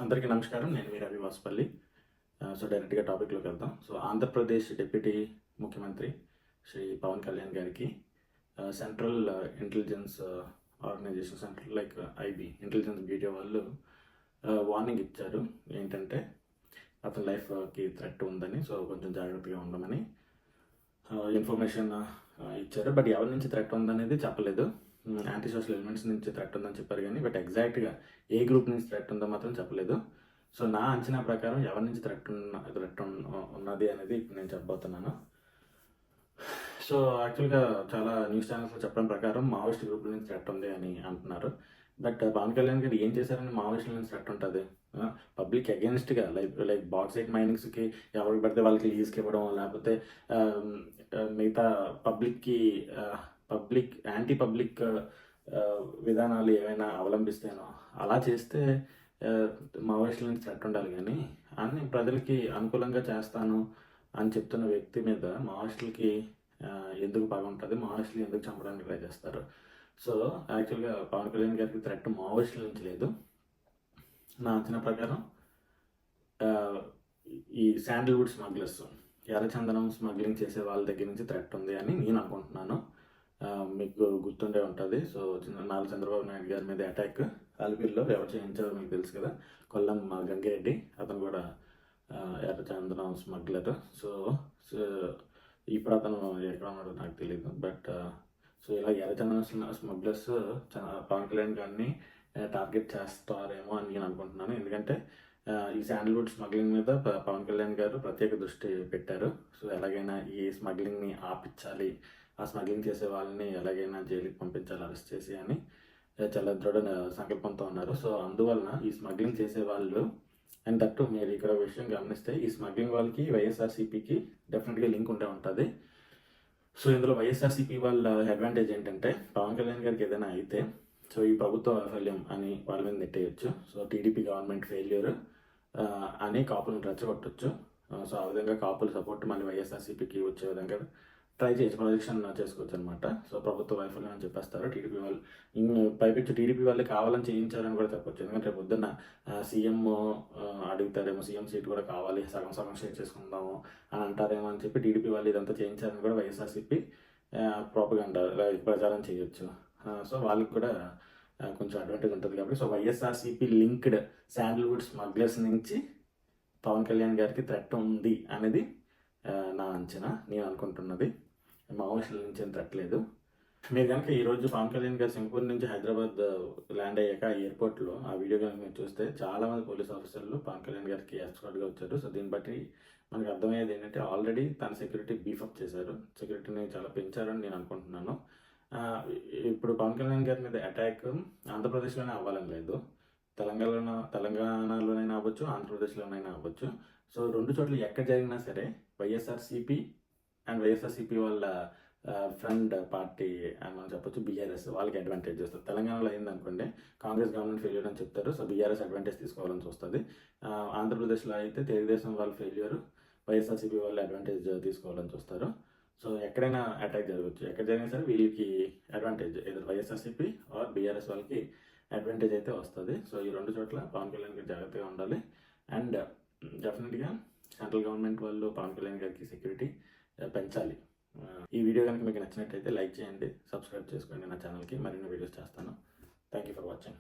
అందరికీ నమస్కారం. నేను మీ రవి వాసుపల్లి. డైరెక్ట్గా టాపిక్లోకి వెళ్దాం. ఆంధ్రప్రదేశ్ డిప్యూటీ ముఖ్యమంత్రి శ్రీ పవన్ కళ్యాణ్ గారికి central intelligence organization, central like IB intelligence bureau వాళ్ళు వార్నింగ్ ఇచ్చారు. ఏంటంటే అతని లైఫ్కి థ్రెట్ ఉందని, కొంచెం జాగ్రత్తగా ఉండమని ఇన్ఫర్మేషన్ ఇచ్చారు. బట్ ఎవరి నుంచి థ్రెట్ ఉందనేది చెప్పలేదు. యాంటీ సోషల్ ఎలిమెంట్స్ నుంచి థ్రెట్ ఉందని చెప్పారు కానీ, బట్ ఎగ్జాక్ట్గా ఏ గ్రూప్ నుంచి థ్రెట్ ఉందో మాత్రం చెప్పలేదు. నా అంచనా ప్రకారం ఎవరి నుంచి థ్రెట్ ఉన్నది అనేది ఇప్పుడు నేను చెప్పబోతున్నాను. యాక్చువల్గా చాలా న్యూస్ ఛానల్స్లో చెప్పడం ప్రకారం మావోయిస్ట్ గ్రూపుల నుంచి థ్రెట్ ఉంది అని అంటున్నారు. బట్ పవన్ కళ్యాణ్ గారు ఏం చేశారని మావోయిస్టుల నుంచి థ్రెట్ ఉంటుంది? పబ్లిక్ అగేన్స్ట్గా లైక్ బాక్సైట్ మైనింగ్స్కి ఎవరికి పడితే వాళ్ళకి లీజ్కి ఇవ్వడం, లేకపోతే మిగతా యాంటీ పబ్లిక్ విధానాలు ఏమైనా అవలంబిస్తేనో అలా చేస్తే మావోయిస్టుల నుంచి థ్రెట్ ఉండాలి. కానీ అన్ని ప్రజలకి అనుకూలంగా చేస్తాను అని చెప్తున్న వ్యక్తి మీద మావోయిస్టులకి ఎందుకు పగ ఉంటుంది? మావోయిస్టులు ఎందుకు చంపడానికి ట్రై చేస్తారు? యాక్చువల్గా పవన్ కళ్యాణ్ గారికి థ్రెట్ మావోయిస్టుల నుంచి లేదు. నా అంచనా ప్రకారం ఈ శాండిల్వుడ్ స్మగ్లర్స్, ఎర్రచందనం స్మగ్లింగ్ చేసే వాళ్ళ దగ్గర నుంచి థ్రెట్ ఉంది అని నేను అనుకుంటున్నాను. మీకు గుర్తుండే ఉంటుంది. నాలుగు చంద్రబాబు నాయుడు గారి మీద అటాక్ అలిపిరిలో ఎవరు చేయించారో మీకు తెలుసు కదా. కొల్లం గంగిరెడ్డి, అతను కూడా ఎర్రచందనం స్మగ్లర్. ఇప్పుడు అతను ఎక్కడ ఉన్నాడో నాకు తెలియదు. బట్ ఇలా ఎర్రచందనం స్మగ్లర్స్ పవన్ కళ్యాణ్ గారిని టార్గెట్ చేస్తారేమో అని నేను అనుకుంటున్నాను. ఎందుకంటే ఈ శాండిల్వుడ్ స్మగ్లింగ్ మీద పవన్ కళ్యాణ్ గారు ప్రత్యేక దృష్టి పెట్టారు. ఎలాగైనా ఈ స్మగ్లింగ్ని ఆపించాలి, ఆ స్మగ్లింగ్ చేసే వాళ్ళని ఎలాగైనా జైలుకి పంపించాలి, అరెస్ట్ చేసి అని చాలా దృఢ సంకల్పంతో ఉన్నారు. అందువలన ఈ స్మగ్లింగ్ చేసే వాళ్ళు, అండ్ దట్టు మీరు ఇక్కడ విషయం గమనిస్తే, ఈ స్మగ్లింగ్ వాళ్ళకి వైఎస్ఆర్సీపీకి డెఫినెట్గా లింక్ ఉంటే ఉంటుంది. ఇందులో వైఎస్ఆర్సీపీ వాళ్ళ అడ్వాంటేజ్ ఏంటంటే, పవన్ కళ్యాణ్ గారికి ఏదైనా అయితే ఈ ప్రభుత్వ వైఫల్యం అని వాళ్ళ మీద నెట్టేయచ్చు. టీడీపీ గవర్నమెంట్ ఫెయిల్యూర్ అని కాపులను రెచ్చగొట్టచ్చు. ఆ విధంగా కాపుల సపోర్ట్ మళ్ళీ వైఎస్ఆర్సీపీకి వచ్చే విధంగా ట్రై చేసి ప్రొజెక్షన్ చేసుకోవచ్చు అనమాట. ప్రభుత్వ వైఫల్యం అని చెప్పేస్తారు టీడీపీ వాళ్ళు. పైపెచ్చు టీడీపీ వాళ్ళే కావాలని చేయించారని కూడా చెప్పొచ్చు. ఎందుకంటే రేపు పొద్దున్న సీఎం అడుగుతారేమో, సీఎం సీట్ కూడా కావాలి, సగం సగం షేర్ చేసుకుందాము అని అంటారేమో అని చెప్పి టీడీపీ వాళ్ళు ఇదంతా చేయించారని కూడా వైఎస్ఆర్సీపీ ప్రోపగండా ప్రచారం చేయొచ్చు. వాళ్ళకి కూడా కొంచెం అడ్వాంటేజ్ ఉంటుంది కాబట్టి వైఎస్ఆర్సీపీ లింక్డ్ శాండిల్వుడ్ స్మగ్లర్స్ నుంచి పవన్ కళ్యాణ్ గారికి థ్రెట్ ఉంది అనేది నా అంచనా, నేను అనుకుంటున్నది. మావోయిస్టుల నుంచి ఏం థ్రెట్ లేదు. మీరు కనుక ఈరోజు పవన్ కళ్యాణ్ గారు సింగపూర్ నుంచి హైదరాబాద్ ల్యాండ్ అయ్యాక ఎయిర్పోర్ట్లో ఆ వీడియో కనుక మీరు చూస్తే చాలామంది పోలీస్ ఆఫీసర్లు పవన్ కళ్యాణ్ గారికి ఎస్కార్ట్గా వచ్చారు. దీన్ని బట్టి మనకు అర్థమయ్యేది ఏంటంటే, ఆల్రెడీ తన సెక్యూరిటీ బీఫప్ చేశారు, సెక్యూరిటీని చాలా పెంచారని నేను అనుకుంటున్నాను. ఇప్పుడు పవన్ కళ్యాణ్ గారి మీద అటాక్ ఆంధ్రప్రదేశ్లోనే అవ్వాలని లేదు, తెలంగాణలోనైనా అవ్వచ్చు, ఆంధ్రప్రదేశ్లోనైనా అవ్వచ్చు. రెండు చోట్ల ఎక్కడ జరిగినా సరే వైఎస్ఆర్సీపీ అండ్ వైఎస్ఆర్సీపీ వాళ్ళ ఫ్రెండ్ పార్టీ అని మనం చెప్పొచ్చు, బీఆర్ఎస్, వాళ్ళకి అడ్వాంటేజ్ చేస్తారు. తెలంగాణలో అయిందనుకోండి, కాంగ్రెస్ గవర్నమెంట్ ఫెయిల్యూర్ అని చెప్తారు, బీఆర్ఎస్ అడ్వాంటేజ్ తీసుకోవాలని చూస్తుంది. ఆంధ్రప్రదేశ్లో అయితే తెలుగుదేశం వాళ్ళ ఫెయిల్యూర్, వైఎస్ఆర్సీపీ వాళ్ళు అడ్వాంటేజ్ తీసుకోవాలని చూస్తారు. ఎక్కడైనా అటాక్ జరగవచ్చు, ఎక్కడ జరిగినా సరే వీళ్ళకి అడ్వాంటేజ్, ఏదో వైఎస్ఆర్సీపీ ఆర్ బీఆర్ఎస్ వాళ్ళకి అడ్వాంటేజ్ అయితే వస్తుంది. ఈ రెండు చోట్ల పవన్ కళ్యాణ్ గారు జాగ్రత్తగా ఉండాలి. అండ్ డెఫినెట్గా సెంట్రల్ గవర్నమెంట్ వాళ్ళు పవన్ కళ్యాణ్ గారికి సెక్యూరిటీ పెంచాలి. ఈ వీడియో కనుక మీకు నచ్చినట్టయితే లైక్ చేయండి, సబ్స్క్రైబ్ చేసుకోండి నా ఛానల్కి. మరిన్ని వీడియోస్ చేస్తాను. Thank you for watching.